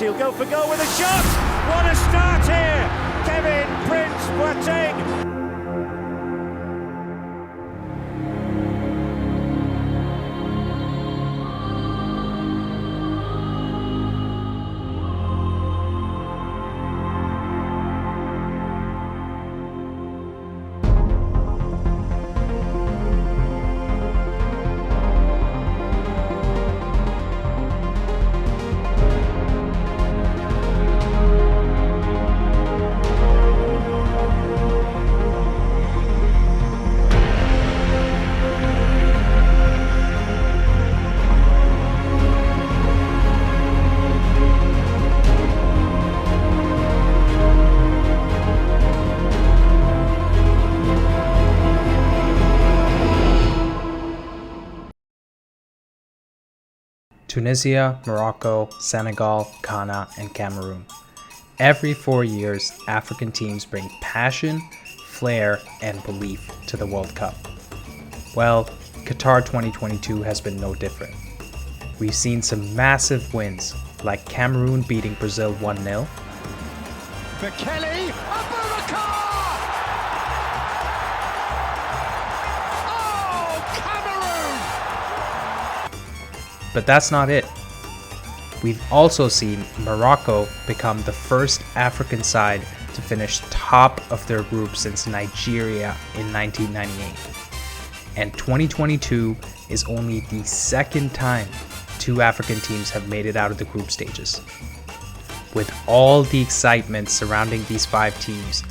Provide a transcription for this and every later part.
He'll go for goal with a shot. What a start here. Kevin Prince Boateng. Tunisia, Morocco, Senegal, Ghana, and Cameroon. Every 4 years, African teams bring passion, flair, and belief to the World Cup. Well, Qatar 2022 has been no different. We've seen some massive wins, like Cameroon beating Brazil 1-0. Bekele, Abubakar! But that's not it. We've also seen Morocco become the first African side to finish top of their group since Nigeria in 1998. And 2022 is only the second time 2 African teams have made it out of the group stages. With all the excitement surrounding these 5 teams,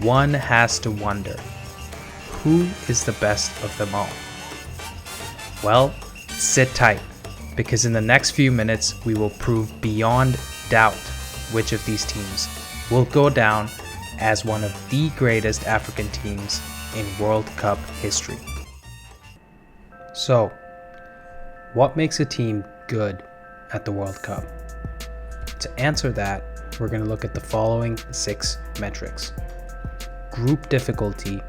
one has to wonder, who is the best of them all? Well, sit tight, because in the next few minutes we will prove beyond doubt which of these teams will go down as one of the greatest African teams in World Cup history. So, what makes a team good at the World Cup? To answer that, we're going to look at the following 6 metrics: group difficulty,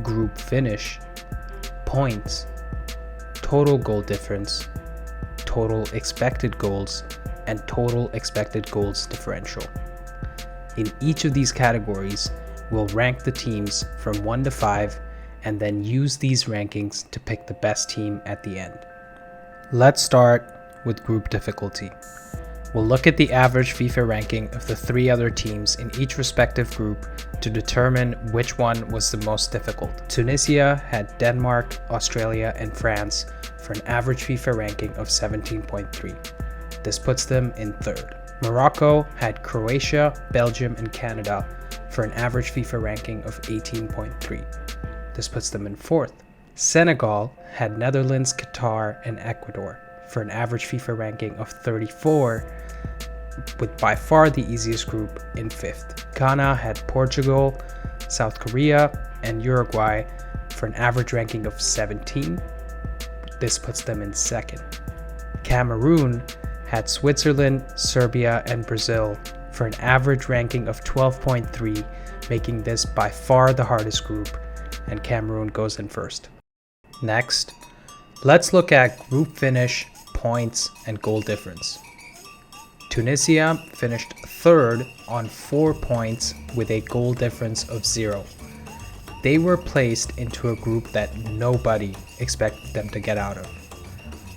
group finish, points, total goal difference, total expected goals, and total expected goals differential. In each of these categories, we'll rank the teams from 1 to 5 and then use these rankings to pick the best team at the end. Let's start with group difficulty. We'll look at the average FIFA ranking of the 3 other teams in each respective group to determine which one was the most difficult. Tunisia had Denmark, Australia, and France for an average FIFA ranking of 17.3. This puts them in 3rd. Morocco had Croatia, Belgium, and Canada for an average FIFA ranking of 18.3. This puts them in 4th. Senegal had Netherlands, Qatar, and Ecuador for an average FIFA ranking of 34, with by far the easiest group in 5th. Ghana had Portugal, South Korea, and Uruguay for an average ranking of 17. This puts them in 2nd. Cameroon had Switzerland, Serbia, and Brazil for an average ranking of 12.3, making this by far the hardest group, and Cameroon goes in 1st. Next, let's look at group finish, points, and goal difference. Tunisia finished 3rd on 4 points with a goal difference of 0. They were placed into a group that nobody expected them to get out of.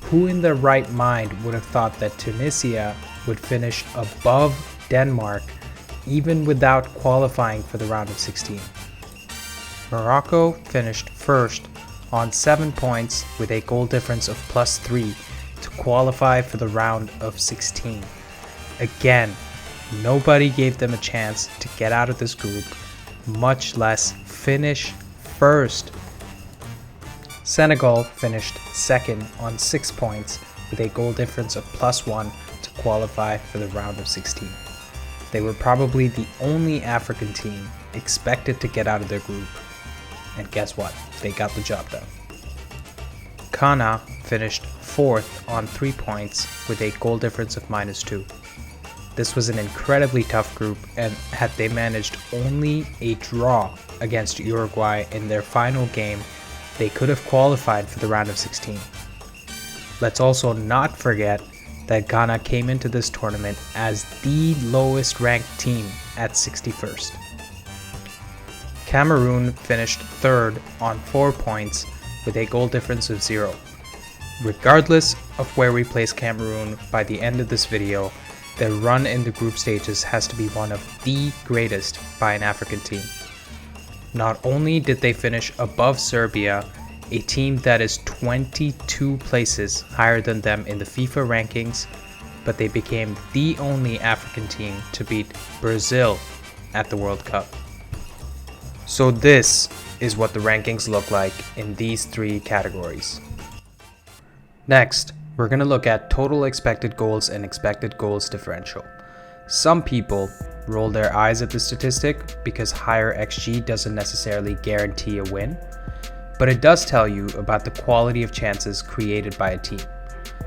Who in their right mind would have thought that Tunisia would finish above Denmark even without qualifying for the round of 16? Morocco finished 1st on 7 points with a goal difference of +3 to qualify for the round of 16. Again, nobody gave them a chance to get out of this group, much less finish 1st. Senegal finished 2nd on 6 points with a goal difference of +1 to qualify for the round of 16. They were probably the only African team expected to get out of their group, and guess what? They got the job done. Ghana finished 4th on 3 points with a goal difference of -2. This was an incredibly tough group, and had they managed only a draw against Uruguay in their final game, they could have qualified for the round of 16. Let's also not forget that Ghana came into this tournament as the lowest ranked team at 61st. Cameroon finished third on 4 points with a goal difference of 0. Regardless of where we place Cameroon by the end of this video, their run in the group stages has to be one of the greatest by an African team. Not only did they finish above Serbia, a team that is 22 places higher than them in the FIFA rankings, but they became the only African team to beat Brazil at the World Cup. So this is what the rankings look like in these 3 categories. Next, we're going to look at total expected goals and expected goals differential. Some people roll their eyes at the statistic because higher XG doesn't necessarily guarantee a win, but it does tell you about the quality of chances created by a team.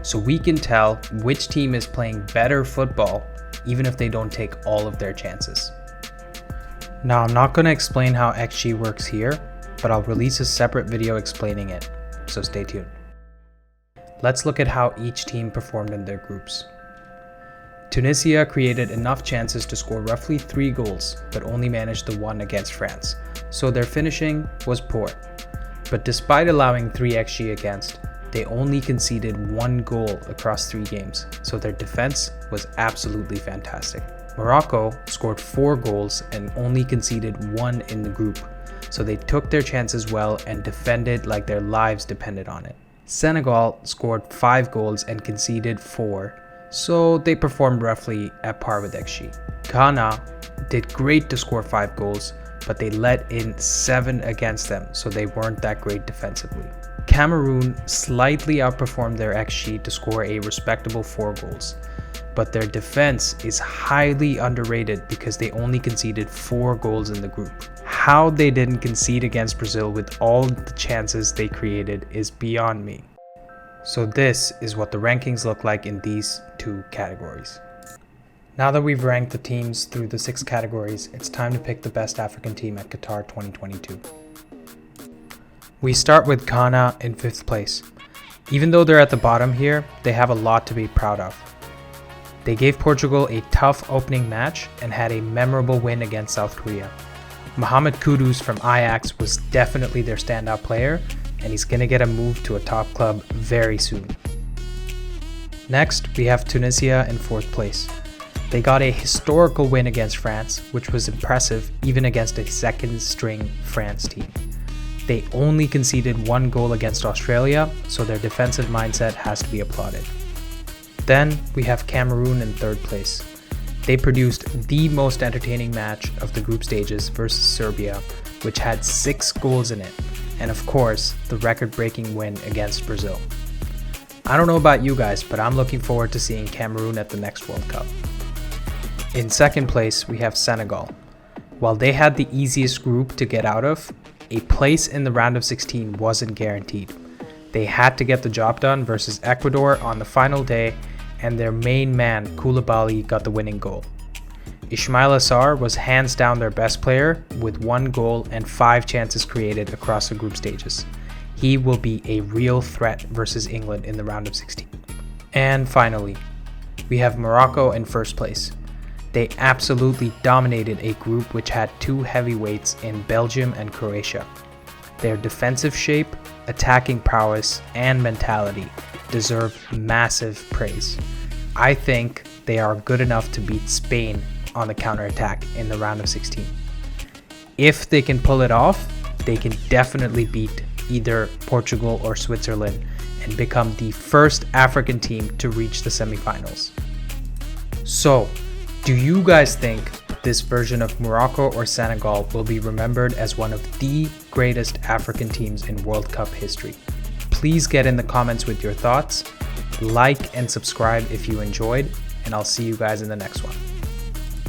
So we can tell which team is playing better football even if they don't take all of their chances. Now, I'm not going to explain how XG works here, but I'll release a separate video explaining it, so stay tuned. Let's look at how each team performed in their groups. Tunisia created enough chances to score roughly 3 goals, but only managed the 1 against France, so their finishing was poor. But despite allowing 3 XG against, they only conceded 1 goal across 3 games, so their defense was absolutely fantastic. Morocco scored 4 goals and only conceded 1 in the group, so they took their chances well and defended like their lives depended on it. Senegal scored 5 goals and conceded 4, so they performed roughly at par with XG. Ghana did great to score 5 goals, but they let in 7 against them, so they weren't that great defensively. Cameroon slightly outperformed their XG to score a respectable 4 goals, but their defense is highly underrated because they only conceded 4 goals in the group. How they didn't concede against Brazil with all the chances they created is beyond me. So this is what the rankings look like in these 2 categories. Now that we've ranked the teams through the 6 categories, it's time to pick the best African team at Qatar 2022. We start with Ghana in 5th place. Even though they're at the bottom here, they have a lot to be proud of. They gave Portugal a tough opening match and had a memorable win against South Korea. Mohamed Kudus from Ajax was definitely their standout player, and he's going to get a move to a top club very soon. Next, we have Tunisia in 4th place. They got a historical win against France, which was impressive even against a second-string France team. They only conceded 1 goal against Australia, so their defensive mindset has to be applauded. Then we have Cameroon in 3rd place. They produced the most entertaining match of the group stages versus Serbia, which had 6 goals in it, and of course, the record-breaking win against Brazil. I don't know about you guys, but I'm looking forward to seeing Cameroon at the next World Cup. In 2nd place, we have Senegal. While they had the easiest group to get out of, a place in the round of 16 wasn't guaranteed. They had to get the job done versus Ecuador on the final day, and their main man, Koulibaly, got the winning goal. Ismail Assar was hands down their best player with 1 goal and 5 chances created across the group stages. He will be a real threat versus England in the round of 16. And finally, we have Morocco in 1st place. They absolutely dominated a group which had 2 heavyweights in Belgium and Croatia. Their defensive shape, attacking prowess, and mentality deserve massive praise. I think they are good enough to beat Spain on the counterattack in the round of 16. If they can pull it off, they can definitely beat either Portugal or Switzerland and become the first African team to reach the semifinals. So, do you guys think this version of Morocco or Senegal will be remembered as one of the greatest African teams in World Cup history? Please get in the comments with your thoughts, like and subscribe if you enjoyed, and I'll see you guys in the next one.